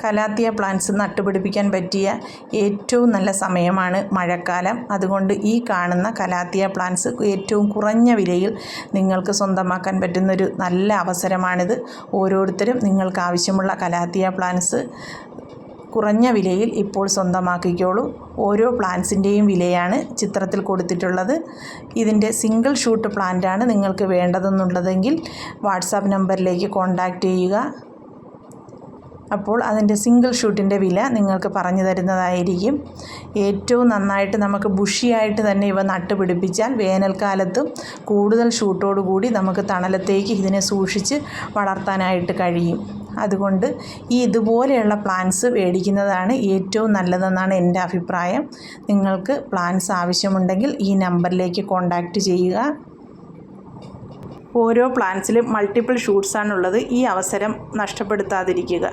Calathea plants നട്ടുപിടിപ്പിക്കാൻ പറ്റിയ ഏറ്റവും നല്ല സമയമാണ് മഴക്കാലം. അതുകൊണ്ട് ഈ കാണുന്ന കലാത്തിയ പ്ലാന്റ്സ് ഏറ്റവും കുറഞ്ഞ വിലയിൽ നിങ്ങൾക്ക് സ്വന്തമാക്കാൻ പറ്റുന്നൊരു നല്ല അവസരമാണിത്. ഓരോരുത്തരും നിങ്ങൾക്ക് ആവശ്യമുള്ള കലാത്തിയ പ്ലാന്റ്സ് കുറഞ്ഞ വിലയിൽ ഇപ്പോൾ സ്വന്തമാക്കിക്കോളൂ. ഓരോ പ്ലാന്റ്സിൻ്റെയും വിലയാണ് ചിത്രത്തിൽ കൊടുത്തിട്ടുള്ളത്. ഇതിൻ്റെ സിംഗിൾ ഷൂട്ട് പ്ലാന്റാണ് നിങ്ങൾക്ക് വേണ്ടതെന്നുള്ളതെങ്കിൽ വാട്സാപ്പ് നമ്പറിലേക്ക് കോൺടാക്റ്റ് ചെയ്യുക. അപ്പോൾ അതിൻ്റെ സിംഗിൾ ഷൂട്ടിൻ്റെ വില നിങ്ങൾക്ക് പറഞ്ഞു തരുന്നതായിരിക്കും. ഏറ്റവും നന്നായിട്ട് നമുക്ക് ബുഷിയായിട്ട് തന്നെ ഇവ നട്ടുപിടിപ്പിച്ചാൽ വേനൽക്കാലത്തും കൂടുതൽ ഷൂട്ടോടുകൂടി നമുക്ക് തണലത്തേക്ക് ഇതിനെ സൂക്ഷിച്ച് വളർത്താനായിട്ട് കഴിയും. അതുകൊണ്ട് ഇതുപോലെയുള്ള പ്ലാന്റ്സ് മേടിക്കുന്നതാണ് ഏറ്റവും നല്ലതെന്നാണ് എൻ്റെ അഭിപ്രായം. നിങ്ങൾക്ക് പ്ലാന്റ്സ് ആവശ്യമുണ്ടെങ്കിൽ ഈ നമ്പറിലേക്ക് കോൺടാക്റ്റ് ചെയ്യുക. ഓരോ പ്ലാന്റ്സിലും മൾട്ടിപ്പിൾ ഷൂട്ട്സാണുള്ളത്. ഈ അവസരം നഷ്ടപ്പെടുത്താതിരിക്കുക.